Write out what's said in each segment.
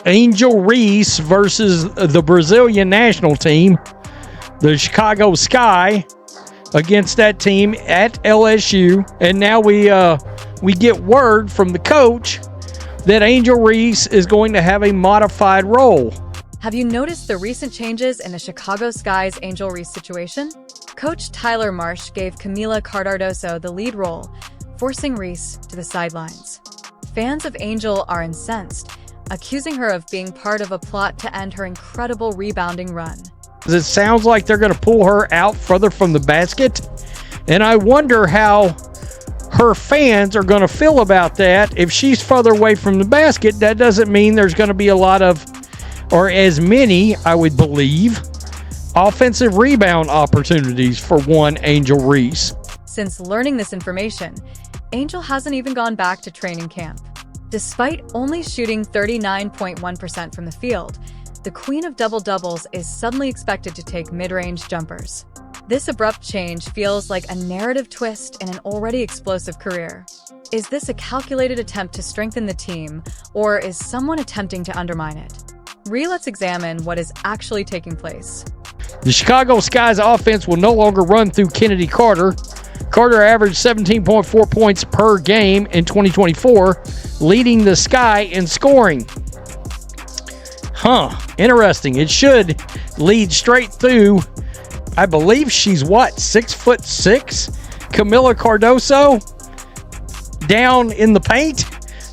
Angel Reese versus the Brazilian national team, the Chicago Sky, against that team at LSU. And now we get word from the coach that Angel Reese is going to have a modified role. Have you noticed the recent changes in the Chicago Sky's Angel Reese situation? Coach Tyler Marsh gave Camila Cardoso the lead role, forcing Reese to the sidelines. Fans of Angel are incensed, accusing her of being part of a plot to end her incredible rebounding run. It sounds like they're going to pull her out further from the basket, and I wonder how her fans are going to feel about that. If she's further away from the basket, that doesn't mean there's going to be a lot of, or as many, I would believe, offensive rebound opportunities for one Angel Reese. Since learning this information, Angel hasn't even gone back to training camp. Despite only shooting 39.1% from the field, the queen of double-doubles is suddenly expected to take mid-range jumpers. This abrupt change feels like a narrative twist in an already explosive career. Is this a calculated attempt to strengthen the team, or is someone attempting to undermine it? Let's examine what is actually taking place. The Chicago Sky's offense will no longer run through Kennedy Carter. Carter averaged 17.4 points per game in 2024, leading the Sky in scoring. Interesting. It should lead straight through, I believe she's 6'6"? Camila Cardoso down in the paint.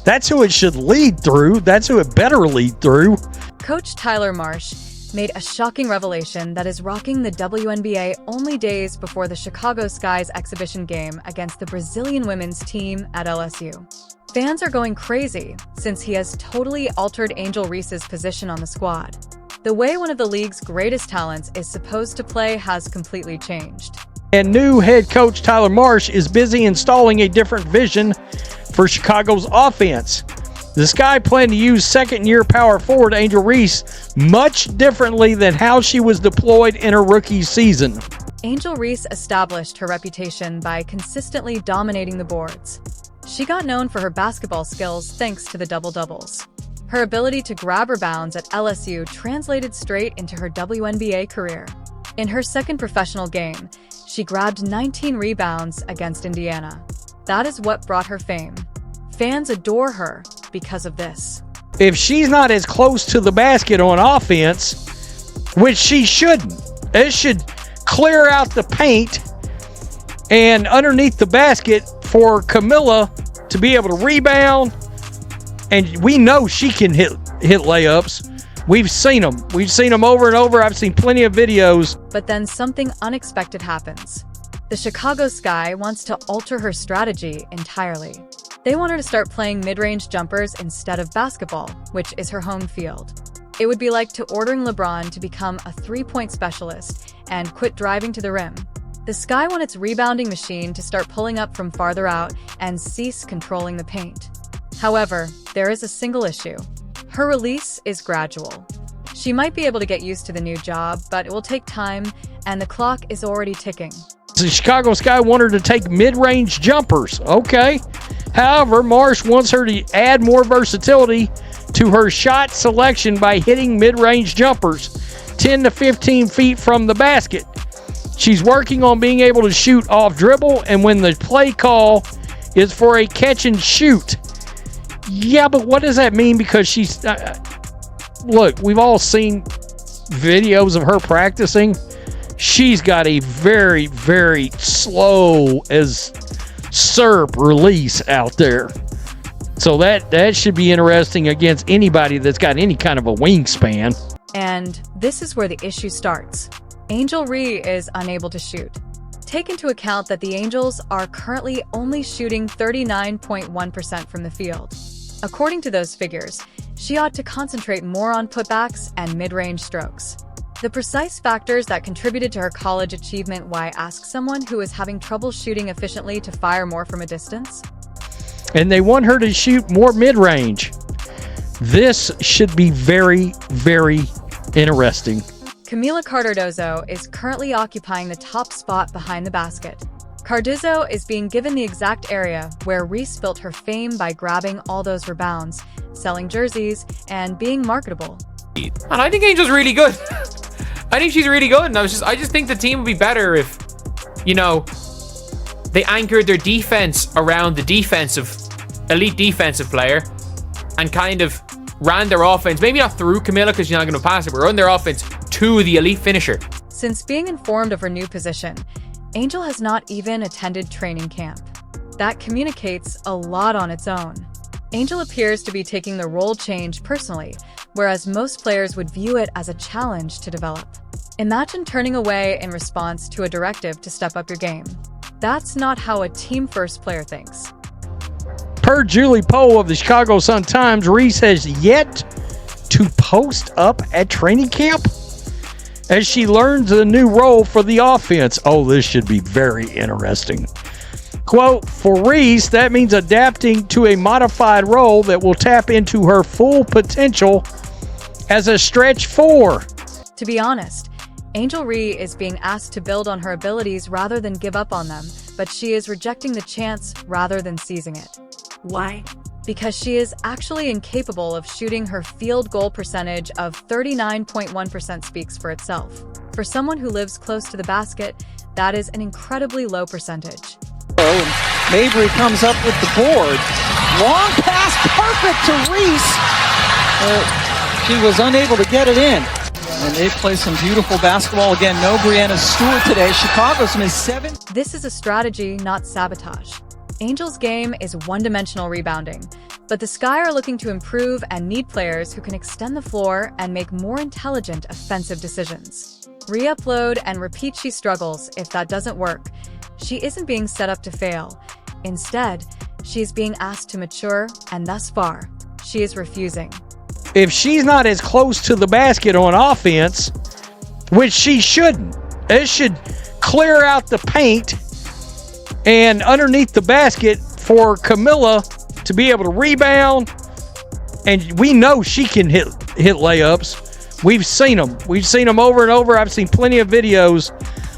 That's who it should lead through. That's who it better lead through. Coach Tyler Marsh made a shocking revelation that is rocking the WNBA only days before the Chicago Sky's exhibition game against the Brazilian women's team at LSU. Fans are going crazy since he has totally altered Angel Reese's position on the squad. The way one of the league's greatest talents is supposed to play has completely changed. And new head coach Tyler Marsh is busy installing a different vision for Chicago's offense. The Sky plan to use second-year power forward Angel Reese much differently than how she was deployed in her rookie season. Angel Reese established her reputation by consistently dominating the boards. She got known for her basketball skills thanks to the double-doubles. Her ability to grab rebounds at LSU translated straight into her WNBA career. In her second professional game, she grabbed 19 rebounds against Indiana. That is what brought her fame. Fans adore her because of this. If she's not as close to the basket on offense, which she shouldn't, it should clear out the paint and underneath the basket for Camila to be able to rebound. And we know she can hit layups. We've seen them. We've seen them over and over. I've seen plenty of videos. But then something unexpected happens. The Chicago Sky wants to alter her strategy entirely. They want her to start playing mid-range jumpers instead of basketball, which is her home field. It would be like to ordering LeBron to become a three-point specialist and quit driving to the rim. The Sky want its rebounding machine to start pulling up from farther out and cease controlling the paint. However, there is a single issue. Her release is gradual. She might be able to get used to the new job, but it will take time, and the clock is already ticking. The Chicago Sky want her to take mid-range jumpers. Okay. However, Marsh wants her to add more versatility to her shot selection by hitting mid-range jumpers 10 to 15 feet from the basket. She's working on being able to shoot off dribble, and when the play call is for a catch and shoot. Yeah, but what does that mean? Because she's... look, we've all seen videos of her practicing. She's got a very, very slow as SERP release out there. So that should be interesting against anybody that's got any kind of a wingspan. And this is where the issue starts. Angel Reese is unable to shoot. Take into account that the Angels are currently only shooting 39.1% from the field. According to those figures, she ought to concentrate more on putbacks and mid-range strokes. The precise factors that contributed to her college achievement. Why ask someone who is having trouble shooting efficiently to fire more from a distance? And they want her to shoot more mid-range. This should be very, very interesting. Camila Cardoso is currently occupying the top spot behind the basket. Cardoso is being given the exact area where Reese built her fame by grabbing all those rebounds, selling jerseys, and being marketable. And I think Angel's really good. I think she's really good. And I just think the team would be better if, you know, they anchored their defense around the elite defensive player and kind of ran their offense, maybe not through Camilla because she's not going to pass it, but run their offense to the elite finisher. Since being informed of her new position, Angel has not even attended training camp. That communicates a lot on its own. Angel appears to be taking the role change personally, whereas most players would view it as a challenge to develop. Imagine turning away in response to a directive to step up your game. That's not how a team-first player thinks. Per Julie Poe of the Chicago Sun-Times, Reese has yet to post up at training camp as she learns a new role for the offense. Oh, this should be very interesting. Quote, for Reese, that means adapting to a modified role that will tap into her full potential as a stretch four. To be honest, Angel Reese is being asked to build on her abilities rather than give up on them, but she is rejecting the chance rather than seizing it. Why? Because she is actually incapable of shooting. Her field goal percentage of 39.1% speaks for itself. For someone who lives close to the basket, that is an incredibly low percentage. Mabry comes up with the board. Long pass, perfect to Reese. She was unable to get it in. And they play some beautiful basketball. Again, no Brianna Stewart today. Chicago's missed 7. This is a strategy, not sabotage. Angel's game is one-dimensional rebounding, but the Sky are looking to improve and need players who can extend the floor and make more intelligent offensive decisions. Re-upload and repeat. She struggles. If that doesn't work, she isn't being set up to fail. Instead, she is being asked to mature, and thus far, she is refusing. If she's not as close to the basket on offense, which she shouldn't, it should clear out the paint and underneath the basket for Camilla to be able to rebound. And we know she can hit layups. We've seen them. We've seen them over and over. I've seen plenty of videos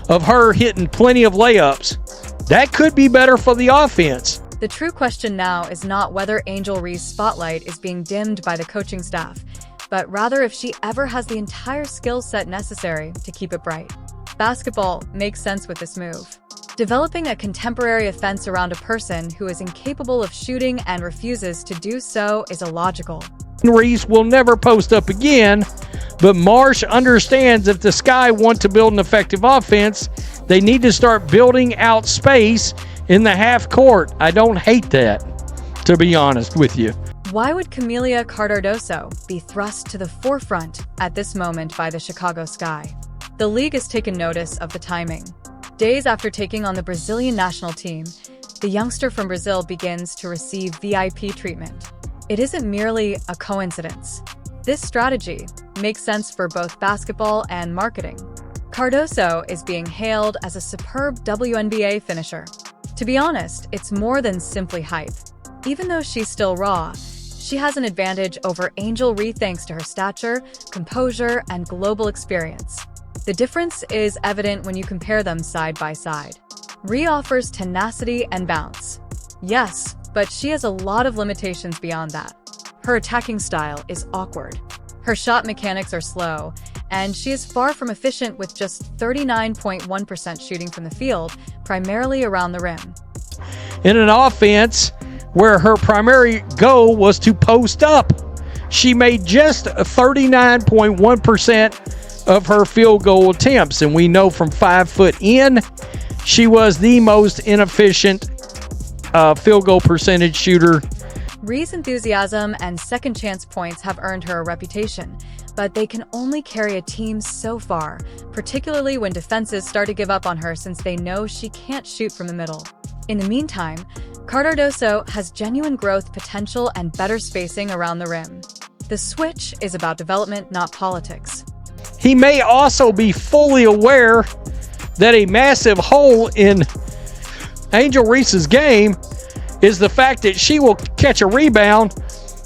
of her hitting plenty of layups. That could be better for the offense. The true question now is not whether Angel Reese's spotlight is being dimmed by the coaching staff, but rather if she ever has the entire skill set necessary to keep it bright. Basketball makes sense with this move. Developing a contemporary offense around a person who is incapable of shooting and refuses to do so is illogical. Reese will never post up again, but Marsh understands if the Sky want to build an effective offense, they need to start building out space in the half court. I don't hate that, to be honest with you. Why would Camila Cardoso be thrust to the forefront at this moment by the Chicago Sky? The league has taken notice of the timing. Days after taking on the Brazilian national team, the youngster from Brazil begins to receive VIP treatment. It isn't merely a coincidence. This strategy makes sense for both basketball and marketing. Cardoso is being hailed as a superb WNBA finisher. To be honest, it's more than simply hype. Even though she's still raw, she has an advantage over Angel Reese thanks to her stature, composure, and global experience. The difference is evident when you compare them side by side. Reese offers tenacity and bounce. Yes, but she has a lot of limitations beyond that. Her attacking style is awkward. Her shot mechanics are slow, and she is far from efficient with just 39.1% shooting from the field, primarily around the rim. In an offense where her primary goal was to post up, she made just 39.1% of her field goal attempts, and we know from 5 foot in, she was the most inefficient field goal percentage shooter. Reese's enthusiasm and second chance points have earned her a reputation, but they can only carry a team so far, particularly when defenses start to give up on her since they know she can't shoot from the middle. In the meantime, Cardoso has genuine growth potential and better spacing around the rim. The switch is about development, not politics. He may also be fully aware that a massive hole in Angel Reese's game is the fact that she will catch a rebound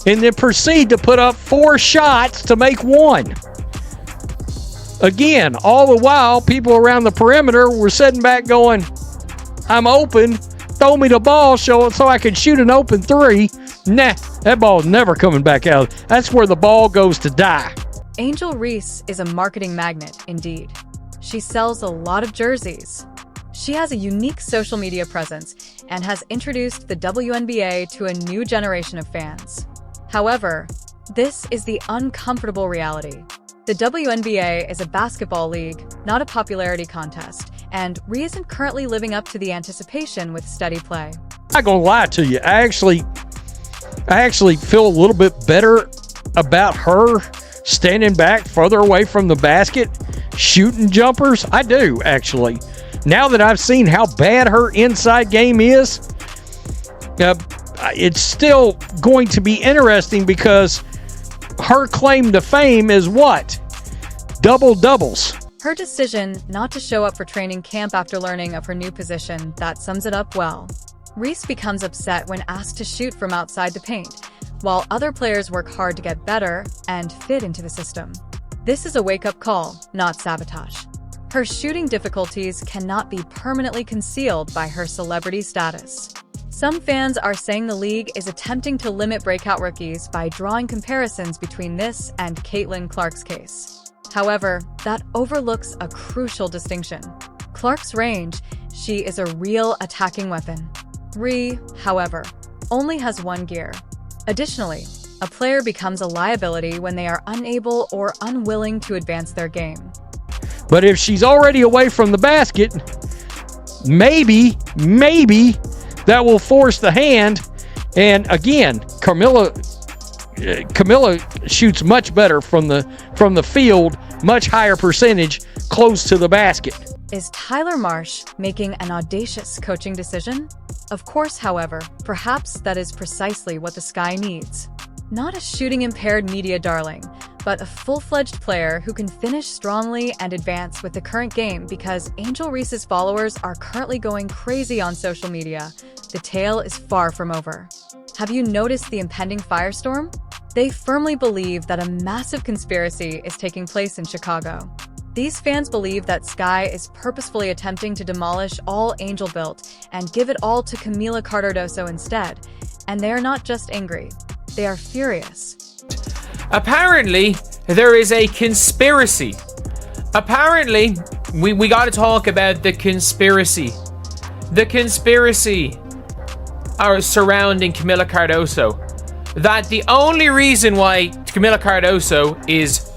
and then proceed to put up 4 shots to make 1. Again, all the while, people around the perimeter were sitting back going, I'm open. Throw me the ball so I can shoot an open three. Nah, that ball's never coming back out. That's where the ball goes to die. Angel Reese is a marketing magnet, indeed. She sells a lot of jerseys. She has a unique social media presence and has introduced the WNBA to a new generation of fans. However, this is the uncomfortable reality. The WNBA is a basketball league, not a popularity contest, and Rhea isn't currently living up to the anticipation with steady play. I'm not gonna lie to you. I actually feel a little bit better about her standing back further away from the basket, shooting jumpers. I do, actually. Now that I've seen how bad her inside game is, it's still going to be interesting because her claim to fame is what? Double-doubles. Her decision not to show up for training camp after learning of her new position, that sums it up well. Reese becomes upset when asked to shoot from outside the paint, while other players work hard to get better and fit into the system. This is a wake-up call, not sabotage. Her shooting difficulties cannot be permanently concealed by her celebrity status. Some fans are saying the league is attempting to limit breakout rookies by drawing comparisons between this and Caitlin Clark's case. However, that overlooks a crucial distinction. Clark's range, she is a real attacking weapon. Rhea, however, only has one gear. Additionally, a player becomes a liability when they are unable or unwilling to advance their game. But if she's already away from the basket, maybe that will force the hand. And again, Camilla shoots much better from the field, much higher percentage close to the basket. Is Tyler Marsh making an audacious coaching decision? Of course, however, perhaps that is precisely what the Sky needs. Not a shooting-impaired media darling, but a full-fledged player who can finish strongly and advance with the current game because Angel Reese's followers are currently going crazy on social media. The tale is far from over. Have you noticed the impending firestorm? They firmly believe that a massive conspiracy is taking place in Chicago. These fans believe that Sky is purposefully attempting to demolish all Angel built and give it all to Camila Cardoso instead. And they are not just angry, they are furious. Apparently, there is a conspiracy. Apparently, we got to talk about the conspiracy. The conspiracy surrounding Camila Cardoso. That the only reason why Camila Cardoso is,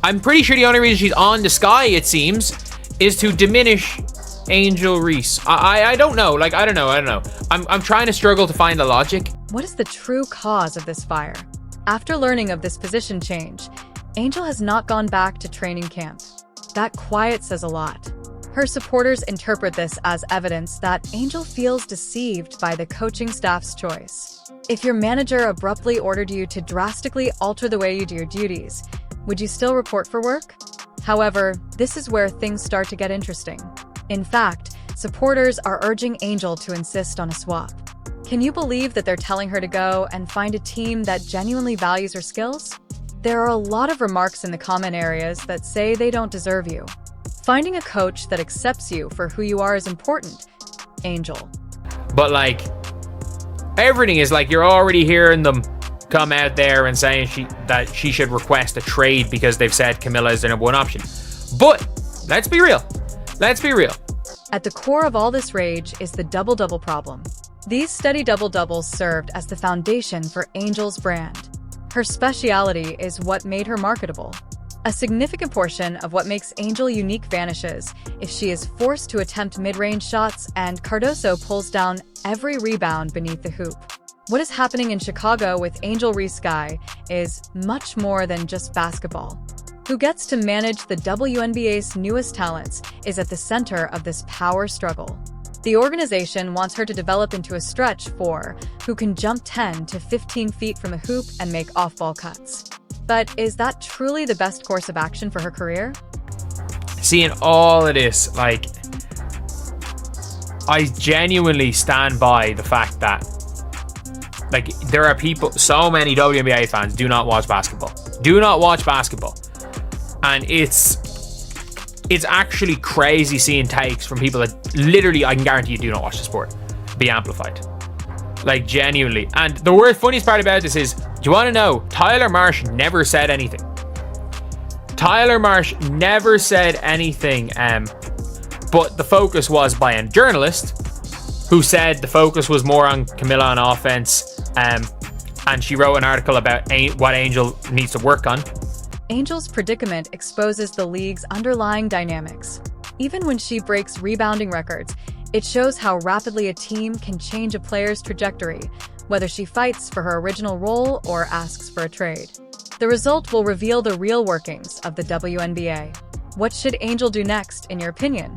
I'm pretty sure the only reason she's on the Sky, it seems, is to diminish Angel Reese. I don't know. I don't know. I'm trying to struggle to find the logic. What is the true cause of this fire? After learning of this position change, Angel has not gone back to training camp. That quiet says a lot. Her supporters interpret this as evidence that Angel feels deceived by the coaching staff's choice. If your manager abruptly ordered you to drastically alter the way you do your duties, would you still report for work? However, this is where things start to get interesting. In fact, supporters are urging Angel to insist on a swap. Can you believe that they're telling her to go and find a team that genuinely values her skills? There are a lot of remarks in the comment areas that say they don't deserve you. Finding a coach that accepts you for who you are is important, Angel. But everything is you're already hearing them come out there and saying that she should request a trade because they've said Camila is their number one option. But let's be real. At the core of all this rage is the double-double problem. These steady double-doubles served as the foundation for Angel's brand. Her speciality is what made her marketable. A significant portion of what makes Angel unique vanishes if she is forced to attempt mid-range shots and Cardoso pulls down every rebound beneath the hoop. What is happening in Chicago with Angel Reese Sky is much more than just basketball. Who gets to manage the WNBA's newest talents is at the center of this power struggle. The organization wants her to develop into a stretch four who can jump 10 to 15 feet from the hoop and make off-ball cuts. But is that truly the best course of action for her career? Seeing all of this, I genuinely stand by the fact that there are people, so many WNBA fans do not watch basketball. And it's it's actually crazy seeing takes from people that literally, I can guarantee you, do not watch the sport, be amplified. Like, genuinely. And the funniest part about this is, do you want to know, Tyler Marsh never said anything. Tyler Marsh never said anything, but the focus was by a journalist who said the focus was more on Camilla on offense, and she wrote an article about what Angel needs to work on. Angel's predicament exposes the league's underlying dynamics. Even when she breaks rebounding records, it shows how rapidly a team can change a player's trajectory, whether she fights for her original role or asks for a trade. The result will reveal the real workings of the WNBA. What should Angel do next, in your opinion?